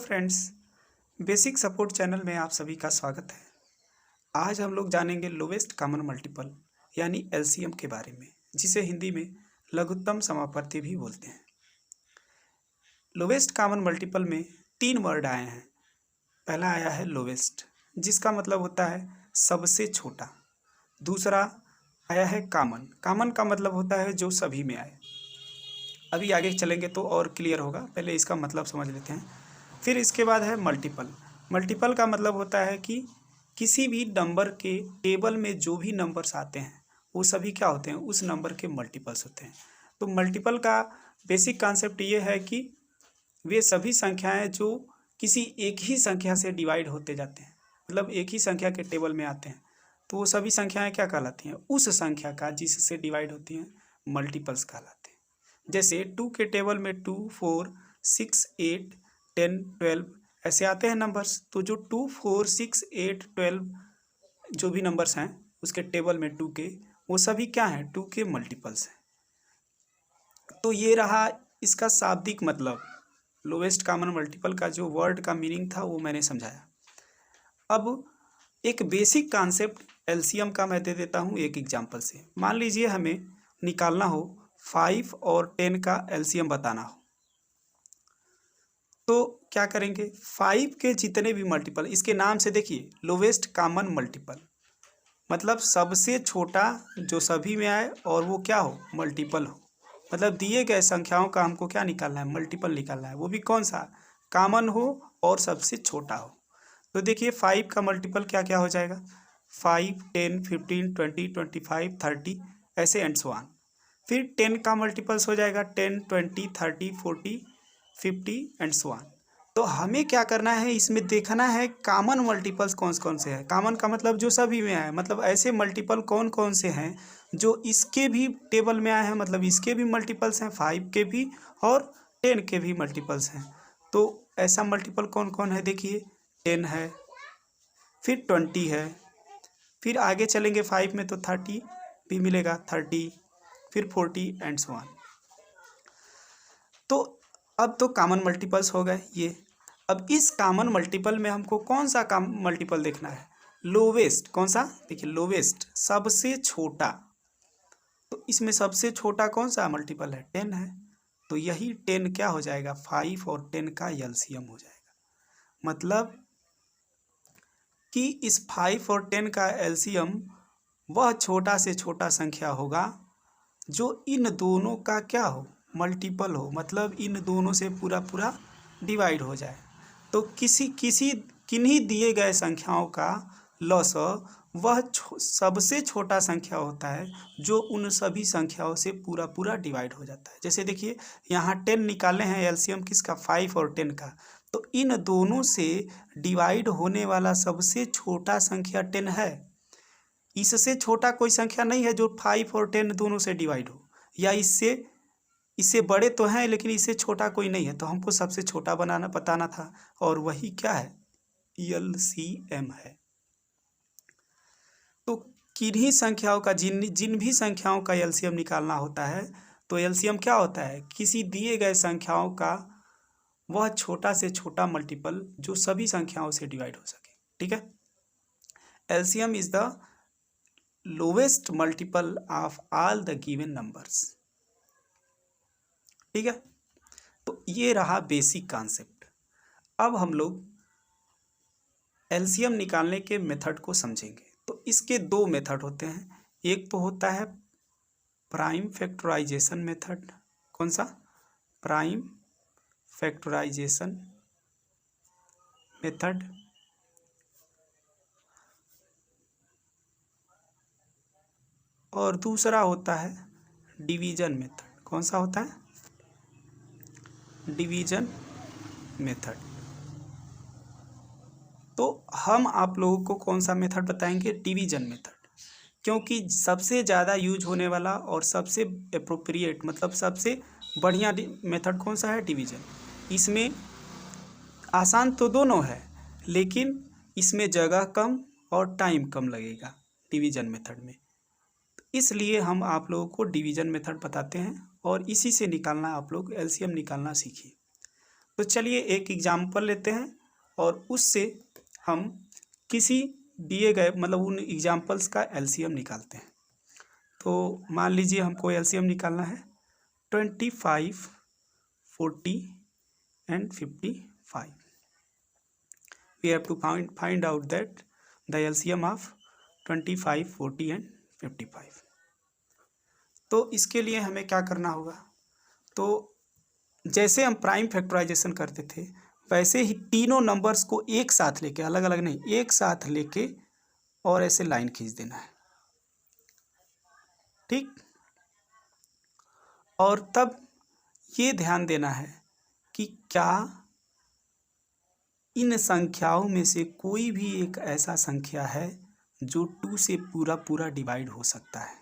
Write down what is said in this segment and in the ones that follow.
Friends, basic support channel में आप सभी का स्वागत है। आज हम लोग जानेंगे लोवेस्ट कॉमन मल्टीपल यानी एलसीएम के बारे में, जिसे हिंदी में लघुत्तम समापत्ति भी बोलते हैं। लोवेस्ट कॉमन मल्टीपल में तीन वर्ड आए हैं। पहला आया है लोवेस्ट, जिसका मतलब होता है सबसे छोटा। दूसरा आया है कॉमन, कॉमन का मतलब होता है जो सभी में आए। अभी आगे चलेंगे तो और क्लियर होगा, पहले इसका मतलब समझ लेते हैं। फिर इसके बाद है मल्टीपल। मल्टीपल का मतलब होता है कि किसी भी नंबर के टेबल में जो भी नंबर्स आते हैं वो सभी क्या होते हैं, उस नंबर के मल्टीपल्स होते हैं। तो मल्टीपल का बेसिक कॉन्सेप्ट ये है कि वे सभी संख्याएं जो किसी एक ही संख्या से डिवाइड होते जाते हैं, मतलब एक ही संख्या के टेबल में आते हैं, तो वो सभी संख्याएं क्या कहलाती हैं, उस संख्या का जिससे डिवाइड होती हैं मल्टीपल्स कहलाते हैं। जैसे 2 के टेबल में 2, 4, 6, 8, 10, 12 ऐसे आते हैं नंबर्स। तो जो 2, 4, 6, 8, 12 जो भी नंबर्स हैं उसके टेबल में 2 के, वो सभी क्या हैं, 2 के मल्टीपल्स हैं। तो ये रहा इसका शाब्दिक मतलब। लोवेस्ट कॉमन मल्टीपल का जो वर्ड का मीनिंग था वो मैंने समझाया। अब एक बेसिक कॉन्सेप्ट एलसीएम का मैं दे देता हूँ एक एग्जांपल से। मान लीजिए हमें निकालना हो 5 और 10 का एलसीएम बताना हो, तो क्या करेंगे, 5 के जितने भी मल्टीपल, इसके नाम से देखिए लोवेस्ट कॉमन मल्टीपल, मतलब सबसे छोटा जो सभी में आए और वो क्या हो, मल्टीपल हो। मतलब दिए गए संख्याओं का हमको क्या निकालना है, मल्टीपल निकालना है, वो भी कौन सा, कॉमन हो और सबसे छोटा हो। तो देखिए 5 का मल्टीपल क्या क्या हो जाएगा, 5, 10, 15, 20, 25, 30 ऐसे एंड सो ऑन। फिर 10 का मल्टीपल्स हो जाएगा 10, 20, 30, 40, 50 एंड सो ऑन। तो हमें क्या करना है, इसमें देखना है कॉमन मल्टीपल्स कौन कौन से हैं। कॉमन का मतलब जो सभी में आए, मतलब ऐसे मल्टीपल कौन कौन से हैं जो इसके भी टेबल में आए हैं, मतलब इसके भी मल्टीपल्स हैं, 5 के भी और 10 के भी मल्टीपल्स हैं। तो ऐसा मल्टीपल कौन कौन है, देखिए 10 है, फिर 20 है, फिर आगे चलेंगे 5 में तो 30 भी मिलेगा, 30, फिर 40 एंड सो ऑन। तो अब तो कॉमन मल्टीपल्स हो गए ये। अब इस कॉमन मल्टीपल में हमको कौन सा कॉमन मल्टीपल देखना है, लोवेस्ट। कौन सा, देखिए लोवेस्ट सबसे छोटा। तो इसमें सबसे छोटा कौन सा मल्टीपल है, 10 है। तो यही 10 क्या हो जाएगा, 5 और 10 का एलसीएम हो जाएगा। मतलब कि इस 5 और 10 का एलसीएम वह छोटा से छोटा संख्या होगा जो इन दोनों का क्या हो, मल्टीपल हो, मतलब इन दोनों से पूरा पूरा डिवाइड हो जाए। तो किन्हीं दिए गए संख्याओं का लॉसअ वह सबसे छोटा संख्या होता है जो उन सभी संख्याओं से पूरा पूरा डिवाइड हो जाता है। जैसे देखिए यहाँ 10 निकाले हैं एलसीएम किसका, 5 और 10 का। तो इन दोनों से डिवाइड होने वाला सबसे छोटा संख्या 10 है। इससे छोटा कोई संख्या नहीं है जो 5 और 10 दोनों से डिवाइड हो, या इससे इससे बड़े तो हैं लेकिन इससे छोटा कोई नहीं है। तो हमको सबसे छोटा बताना था, और वही क्या है, एलसीएम है। तो किन्हीं संख्याओं का जिन जिन भी संख्याओं का एलसीएम निकालना होता है, तो एलसीएम क्या होता है, किसी दिए गए संख्याओं का वह छोटा से छोटा मल्टीपल जो सभी संख्याओं से डिवाइड हो सके। ठीक है, LCM is the lowest multiple of all the given numbers. ठीक है, तो ये रहा बेसिक कॉन्सेप्ट। अब हम लोग एलसीएम निकालने के मेथड को समझेंगे। तो इसके दो मेथड होते हैं। एक तो होता है प्राइम फैक्टराइजेशन मेथड। कौन सा, प्राइम फैक्टराइजेशन मेथड। और दूसरा होता है डिवीजन मेथड। कौन सा होता है, डिवीजन मेथड। तो हम आप लोगों को कौन सा मेथड बताएंगे, डिवीजन मेथड, क्योंकि सबसे ज़्यादा यूज होने वाला और सबसे अप्रोप्रिएट, मतलब सबसे बढ़िया मेथड कौन सा है, डिवीजन। इसमें आसान तो दोनों है, लेकिन इसमें जगह कम और टाइम कम लगेगा डिवीजन मेथड में। इसलिए हम आप लोगों को डिवीजन मेथड बताते हैं और इसी से निकालना, आप लोग एलसीएम निकालना सीखिए। तो चलिए एक एग्जाम्पल लेते हैं और उससे हम किसी दिए गए मतलब उन एग्जाम्पल्स का एलसीएम निकालते हैं। तो मान लीजिए हमको एलसीएम निकालना है 25, 40 and 55. We have to find out that the LCM of 25, 40 and 55. तो इसके लिए हमें क्या करना होगा, तो जैसे हम प्राइम फैक्टराइजेशन करते थे वैसे ही तीनों नंबर्स को एक साथ लेके, अलग अलग नहीं, एक साथ लेके और ऐसे लाइन खींच देना है, ठीक। और तब ये ध्यान देना है कि क्या इन संख्याओं में से कोई भी एक ऐसा संख्या है जो 2 से पूरा पूरा डिवाइड हो सकता है।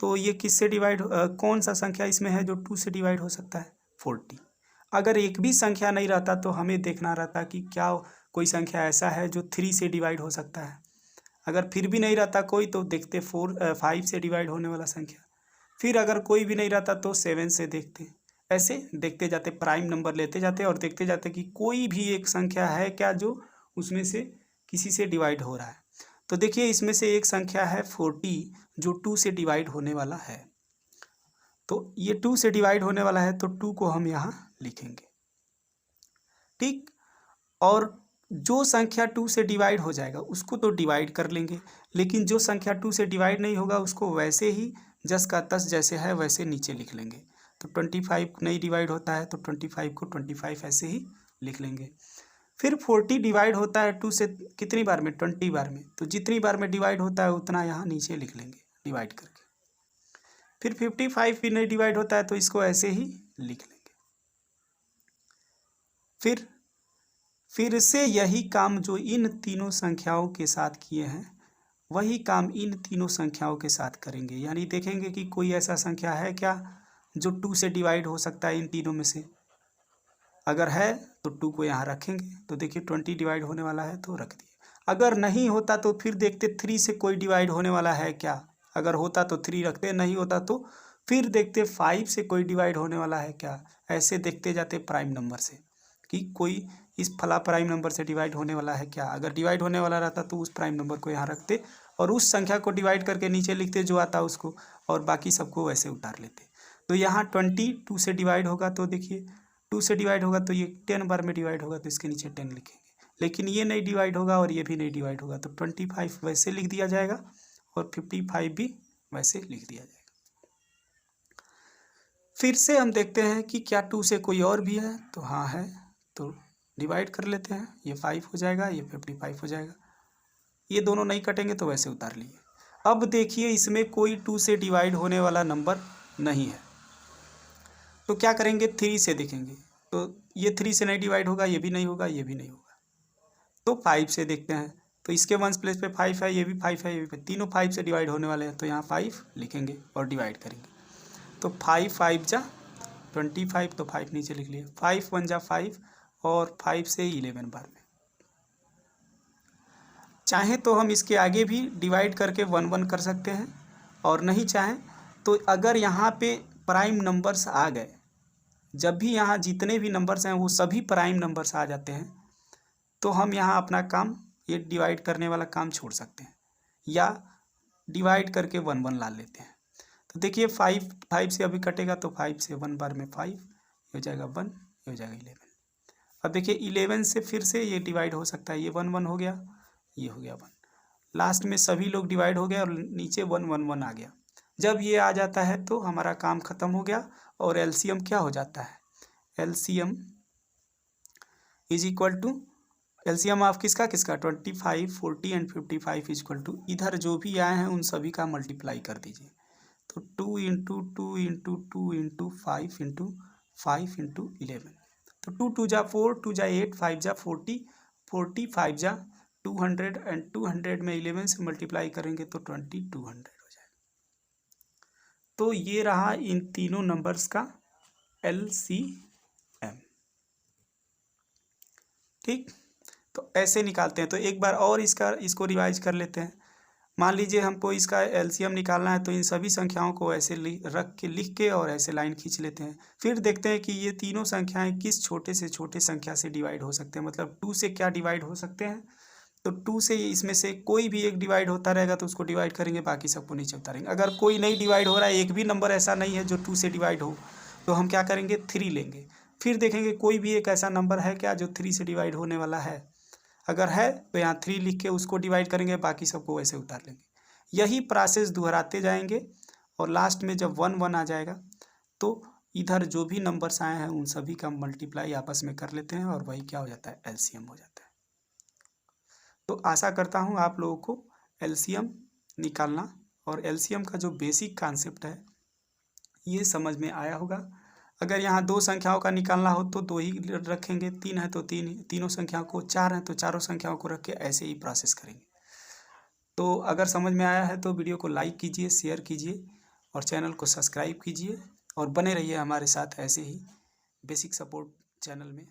तो ये किससे डिवाइड कौन सा संख्या इसमें है जो 2 से डिवाइड हो सकता है? 40। अगर एक भी संख्या नहीं रहता तो हमें देखना रहता कि क्या कोई संख्या ऐसा है जो 3 से डिवाइड हो सकता है। अगर फिर भी नहीं रहता कोई तो देखते 5 से डिवाइड होने वाला संख्या, फिर अगर कोई भी नहीं रहता तो 7 से देखते, ऐसे देखते जाते, प्राइम नंबर लेते जाते और देखते जाते कि कोई भी एक संख्या है क्या जो उसमें से किसी से डिवाइड हो रहा है। तो देखिए इसमें से एक संख्या है 40 जो 2 से डिवाइड होने वाला है। तो ये 2 से डिवाइड होने वाला है तो 2 को हम यहाँ लिखेंगे, ठीक। और जो संख्या 2 से डिवाइड हो जाएगा उसको तो डिवाइड कर लेंगे, लेकिन जो संख्या 2 से डिवाइड नहीं होगा उसको वैसे ही जस का तस जैसे है वैसे नीचे लिख लेंगे। तो 25 नहीं डिवाइड होता है तो 25 को 25 ऐसे ही लिख लेंगे। फिर 40 डिवाइड होता है 2 से कितनी बार में? 20 बार में। तो जितनी बार में डिवाइड होता है उतना यहाँ नीचे लिख लेंगे डिवाइड करके। फिर 55 भी नहीं डिवाइड होता है तो इसको ऐसे ही लिख लेंगे। फिर से यही काम जो इन तीनों संख्याओं के साथ किए हैं वही काम इन तीनों संख्याओं के साथ करेंगे। यानी देखेंगे कि कोई ऐसा संख्या है क्या जो 2 से डिवाइड हो सकता है इन तीनों में से। अगर है तो 2 को यहाँ रखेंगे, तो देखिए 20 डिवाइड होने वाला है तो रख दिए। अगर नहीं होता तो फिर देखते 3 से कोई डिवाइड होने वाला है क्या। अगर होता तो 3 रखते, नहीं होता तो फिर देखते 5 से कोई डिवाइड होने वाला है क्या। ऐसे देखते जाते प्राइम नंबर से कि कोई इस फला प्राइम नंबर से डिवाइड होने वाला है क्या। अगर डिवाइड होने वाला रहता तो उस प्राइम नंबर को यहाँ रखते और उस संख्या को डिवाइड करके नीचे लिखते जो आता उसको, और बाकी सबको वैसे उतार लेते। तो यहाँ 22 से डिवाइड होगा तो देखिए 2 से डिवाइड होगा तो ये 10 बार में डिवाइड होगा तो इसके नीचे 10 लिखेंगे। लेकिन ये नहीं डिवाइड होगा और ये भी नहीं डिवाइड होगा तो 25 वैसे लिख दिया जाएगा और 55 भी वैसे लिख दिया जाएगा। फिर से हम देखते हैं कि क्या 2 से कोई और भी है, तो हाँ है, तो डिवाइड कर लेते हैं। ये 5 हो जाएगा, ये 55 हो जाएगा। ये दोनों नहीं कटेंगे तो वैसे उतार लिए। अब देखिए इसमें कोई 2 से डिवाइड होने वाला नंबर नहीं है तो क्या करेंगे, 3 से देखेंगे। तो ये 3 से नहीं डिवाइड होगा, ये भी नहीं होगा, ये भी नहीं होगा, तो 5 से देखते हैं। तो इसके वंस प्लेस पे 5 है, ये भी 5 है, ये भी 5, तीनों 5 से डिवाइड होने वाले हैं तो यहाँ 5 लिखेंगे और डिवाइड करेंगे। तो 5 5 जा 25, तो 5 नीचे लिख लिए। 5 1 जा 5 और 5 से 11 बार में। चाहें तो हम इसके आगे भी डिवाइड करके 1 1 कर सकते हैं, और नहीं चाहें तो अगर यहाँ पे प्राइम नंबर्स आ गए, जब भी यहाँ जितने भी नंबर्स हैं वो सभी प्राइम नंबर्स आ जाते हैं, तो हम यहाँ अपना काम ये डिवाइड करने वाला काम छोड़ सकते हैं या डिवाइड करके 1 1 ला लेते हैं। तो देखिए 5 से अभी कटेगा तो 5 से 1 बार में 5 हो जाएगा 1, ये हो जाएगा 11। अब देखिए 11 से फिर से ये डिवाइड हो सकता है, ये 1 1 हो गया, ये हो गया 1, लास्ट में सभी लोग डिवाइड हो गए और नीचे 1 1 1 आ गया। जब ये आ जाता है तो हमारा काम खत्म हो गया और एलसीएम क्या हो जाता है, LCM is equal to, LCM of किसका 25 40 एंड 55 इज इक्वल टू, इधर जो भी आए हैं उन सभी का मल्टीप्लाई कर दीजिए। तो 2 into 2 into 2 into 5 into 5 into 11, तो 2 2 जा 4, 2 जा 8, 5 जा 40, 40 5 जा 200 एंड 200 में 11 से मल्टीप्लाई करेंगे तो 2200 हो जाएगा। तो ये रहा इन तीनों नंबर्स का एलसीएम, ठीक। तो ऐसे निकालते हैं। तो एक बार और इसको रिवाइज कर लेते हैं। मान लीजिए हमको इसका एलसीएम निकालना है, तो इन सभी संख्याओं को ऐसे लिख के और ऐसे लाइन खींच लेते हैं। फिर देखते हैं कि ये तीनों संख्याएं किस छोटे से छोटे संख्या से डिवाइड हो सकते हैं, मतलब 2 से क्या डिवाइड हो सकते हैं। तो 2 से इसमें से कोई भी एक डिवाइड होता रहेगा तो उसको डिवाइड करेंगे, बाकी सबको नीचे उतारेंगे। अगर कोई नहीं डिवाइड हो रहा है, एक भी नंबर ऐसा नहीं है जो 2 से डिवाइड हो, तो हम क्या करेंगे, 3 लेंगे। फिर देखेंगे कोई भी एक ऐसा नंबर है क्या जो 3 से डिवाइड होने वाला है। अगर है तो यहाँ 3 लिख के उसको डिवाइड करेंगे, बाकी सबको वैसे उतार लेंगे। यही प्रोसेस दोहराते जाएंगे और लास्ट में जब 1 1 आ जाएगा तो इधर जो भी नंबर्स आए हैं उन सभी का मल्टीप्लाई आपस में कर लेते हैं और वही क्या हो जाता है, एलसीएम हो जाता है। तो आशा करता हूँ आप लोगों को एलसीएम निकालना और एलसीएम का जो बेसिक कॉन्सेप्ट है ये समझ में आया होगा। अगर यहाँ 2 संख्याओं का निकालना हो तो 2 ही रखेंगे, 3 है तो 3 ही, तीनों संख्याओं को, 4 है तो चारों संख्याओं को रख के ऐसे ही प्रोसेस करेंगे। तो अगर समझ में आया है तो वीडियो को लाइक कीजिए, शेयर कीजिए और चैनल को सब्सक्राइब कीजिए और बने रहिए हमारे साथ ऐसे ही बेसिक सपोर्ट चैनल में।